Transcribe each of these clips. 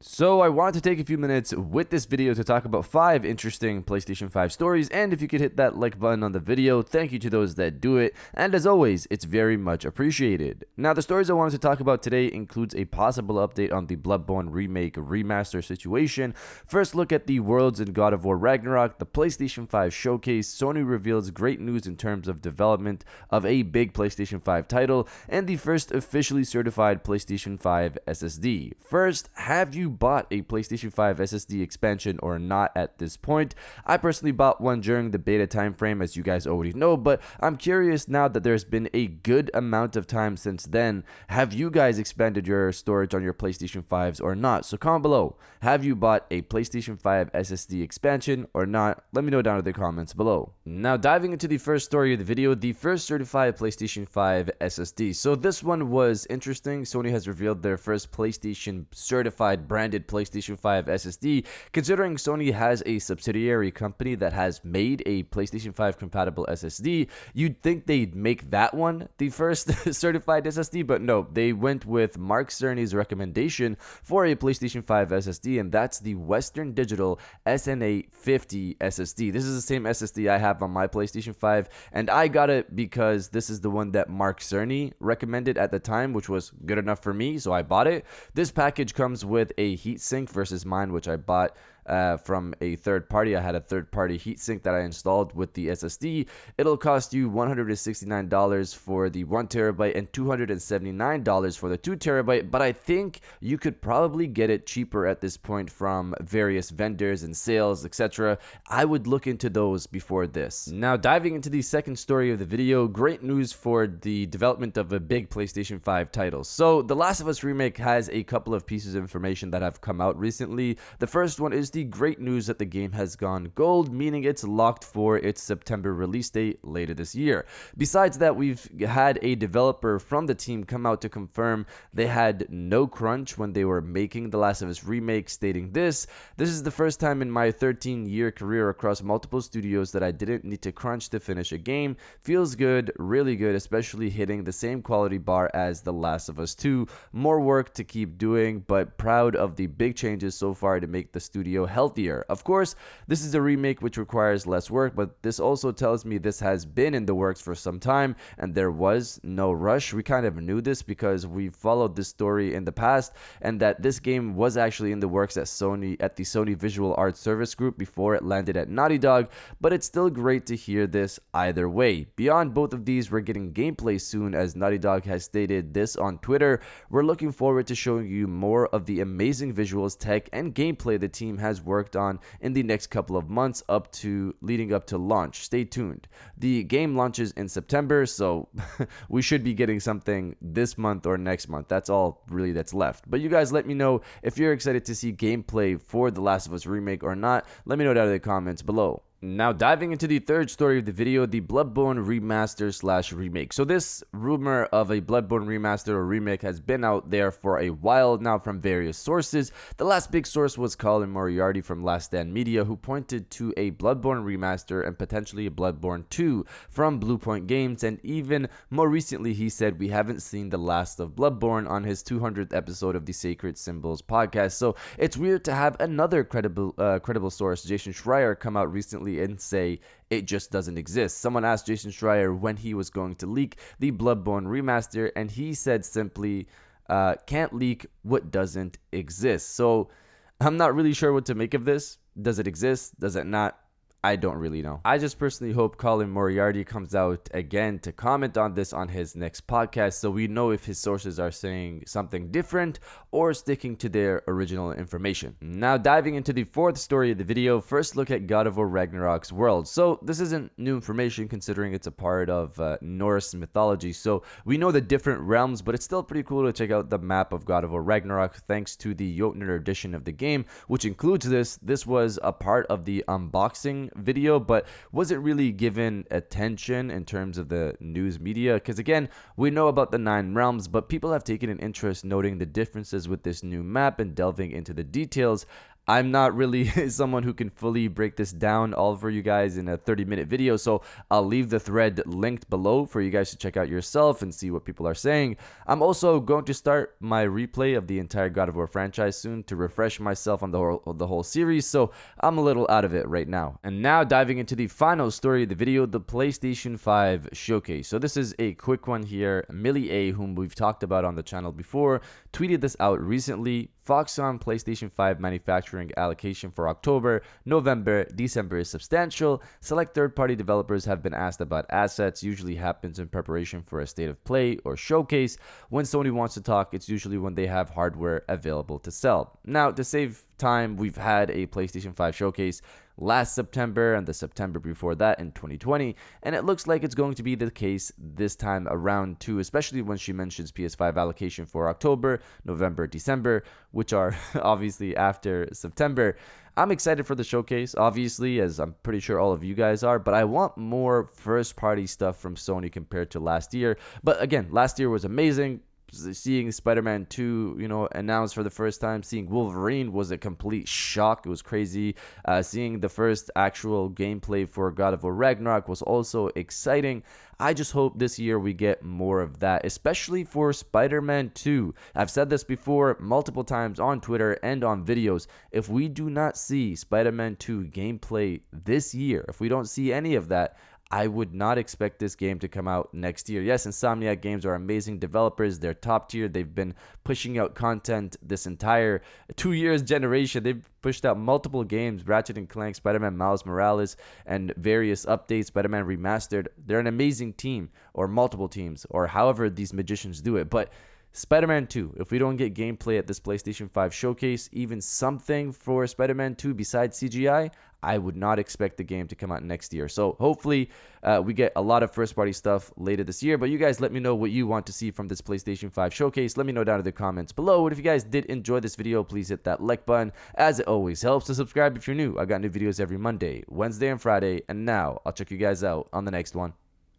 So I wanted to take a few minutes with this video to talk about 5 interesting PlayStation 5 stories, and if you could hit that like button on the video, thank you to those that do it, and as always, it's very much appreciated. Now the stories I wanted to talk about today includes a possible update on the Bloodborne Remake remaster situation, first look at the Worlds in God of War Ragnarok, the PlayStation 5 Showcase, Sony reveals great news in terms of development of a big PlayStation 5 title, and the first officially certified PlayStation 5 SSD. First, have you bought a PlayStation 5 SSD expansion or not at this point? I personally bought one during the beta time frame, as you guys already know, but I'm curious now that there's been a good amount of time since then. Have you guys expanded your storage on your PlayStation 5s or not? So comment below. Have you bought a PlayStation 5 SSD expansion or not? Let me know down in the comments below. Now diving into the first story of the video, the first certified PlayStation 5 SSD. So this one was interesting. Sony has revealed their first PlayStation certified branded PlayStation 5 SSD. Considering Sony has a subsidiary company that has made a PlayStation 5 compatible SSD, you'd think they'd make that one the first certified SSD, but no, they went with Mark Cerny's recommendation for a PlayStation 5 SSD, and that's the Western Digital SN850 SSD. This is the same SSD I have on my PlayStation 5, and I got it because this is the one that Mark Cerny recommended at the time, which was good enough for me, so I bought it. This package comes with a heatsink versus mine, which I bought from a third party. I had a third party heatsink that I installed with the SSD. It'll cost you $169 for the 1TB and $279 for the 2TB, but I think you could probably get it cheaper at this point from various vendors and sales, etc. I would look into those before this. Now diving into the second story of the video, great news for the development of a big PlayStation 5 title. So the Last of Us Remake has a couple of pieces of information that have come out recently. The first one is the great news that the game has gone gold, meaning it's locked for its September release date later this year. Besides that, we've had a developer from the team come out to confirm they had no crunch when they were making The Last of Us Remake, stating this is the first time in my 13-year career across multiple studios that I didn't need to crunch to finish a game. Feels good, really good, especially hitting the same quality bar as The Last of Us 2. More work to keep doing, but proud of the big changes so far to make the studio healthier. Of course, this is a remake which requires less work, but this also tells me this has been in the works for some time and there was no rush. We kind of knew this because we followed this story in the past, and that this game was actually in the works at the Sony Visual Arts Service Group before it landed at Naughty Dog, but it's still great to hear this either way. Beyond both of these, we're getting gameplay soon, as Naughty Dog has stated this on Twitter. We're looking forward to showing you more of the amazing visuals, tech, and gameplay the team has worked on in the next couple of months leading up to launch. Stay tuned. The game launches in September, so we should be getting something this month or next month. That's all really that's left. But you guys let me know if you're excited to see gameplay for The Last of Us Remake or not. Let me know down in the comments below. Now diving into the third story of the video, the Bloodborne remaster/remake. So this rumor of a Bloodborne remaster or remake has been out there for a while now from various sources. The last big source was Colin Moriarty from Last Stand Media, who pointed to a Bloodborne remaster and potentially a Bloodborne 2 from Bluepoint Games, and even more recently he said we haven't seen the last of Bloodborne on his 200th episode of the Sacred Symbols podcast. So it's weird to have another credible source, Jason Schreier, come out recently and say it just doesn't exist. Someone asked Jason Schreier when he was going to leak the Bloodborne remaster, and he said simply, can't leak what doesn't exist. So I'm not really sure what to make of this. Does it exist? Does it not? I don't really know. I just personally hope Colin Moriarty comes out again to comment on this on his next podcast, so we know if his sources are saying something different or sticking to their original information. Now diving into the fourth story of the video, first look at God of War Ragnarok's world. So this isn't new information considering it's a part of Norse mythology, so we know the different realms, but it's still pretty cool to check out the map of God of War Ragnarok thanks to the Jotner edition of the game, which includes this. This was a part of the unboxing video, but wasn't really given attention in terms of the news media, because again, we know about the 9 realms, but people have taken an interest noting the differences with this new map and delving into the details. I'm not really someone who can fully break this down all for you guys in a 30-minute video, so I'll leave the thread linked below for you guys to check out yourself and see what people are saying. I'm also going to start my replay of the entire God of War franchise soon to refresh myself on the whole series, so I'm a little out of it right now. And now diving into the final story of the video, the PlayStation 5 Showcase. So this is a quick one here. Millie A, whom we've talked about on the channel before, tweeted this out recently. Foxconn PlayStation 5 manufacturing allocation for October, November, December is substantial. Select third-party developers have been asked about assets. Usually happens in preparation for a state of play or showcase. When Sony wants to talk, it's usually when they have hardware available to sell. Now, to save time, we've had a PlayStation 5 showcase last September and the September before that in 2020, and it looks like it's going to be the case this time around too, especially when she mentions PS5 allocation for October, November, December, which are obviously after September. I'm excited for the showcase, obviously, as I'm pretty sure all of you guys are, but I want more first-party stuff from Sony compared to last year. But again, last year was amazing. Seeing Spider-Man 2, announced for the first time, seeing Wolverine was a complete shock. It was crazy. Seeing the first actual gameplay for God of War Ragnarok was also exciting. I just hope this year we get more of that, especially for Spider-Man 2. I've said this before multiple times on Twitter and on videos. If we do not see Spider-Man 2 gameplay this year, if we don't see any of that, I would not expect this game to come out next year. Yes, Insomniac Games are amazing developers. They're top tier. They've been pushing out content this entire 2 years generation. They've pushed out multiple games, Ratchet & Clank, Spider-Man Miles Morales, and various updates, Spider-Man Remastered. They're an amazing team, or multiple teams, or however these magicians do it. But Spider-Man 2, if we don't get gameplay at this PlayStation 5 showcase, even something for Spider-Man 2 besides CGI, I would not expect the game to come out next year. So hopefully we get a lot of first-party stuff later this year. But you guys let me know what you want to see from this PlayStation 5 showcase. Let me know down in the comments below. And if you guys did enjoy this video, please hit that like button, as it always helps. To subscribe if you're new. I got new videos every Monday, Wednesday, and Friday. And now I'll check you guys out on the next one.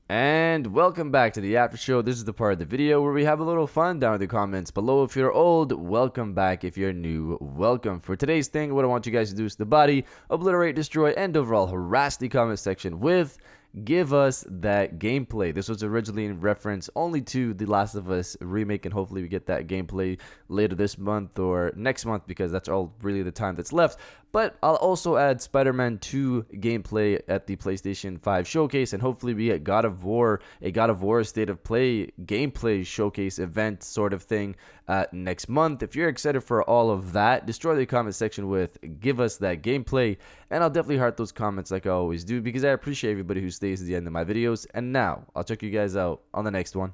And welcome back to the after show. This is the part of the video where we have a little fun down in the comments below. If you're old, welcome back. If you're new, welcome. For today's thing, what I want you guys to do is the body, obliterate, destroy, and overall harass the comment section with "Give us that gameplay." This was originally in reference only to the Last of Us Remake, and hopefully we get that gameplay later this month or next month, because that's all really the time that's left. But I'll also add Spider-Man 2 gameplay at the PlayStation 5 showcase, and hopefully we get God of War, a God of War State of Play gameplay showcase event sort of thing next month. If you're excited for all of that, destroy the comment section with "Give us that gameplay," and I'll definitely heart those comments like I always do, because I appreciate everybody who stays to the end of my videos. And now I'll check you guys out on the next one.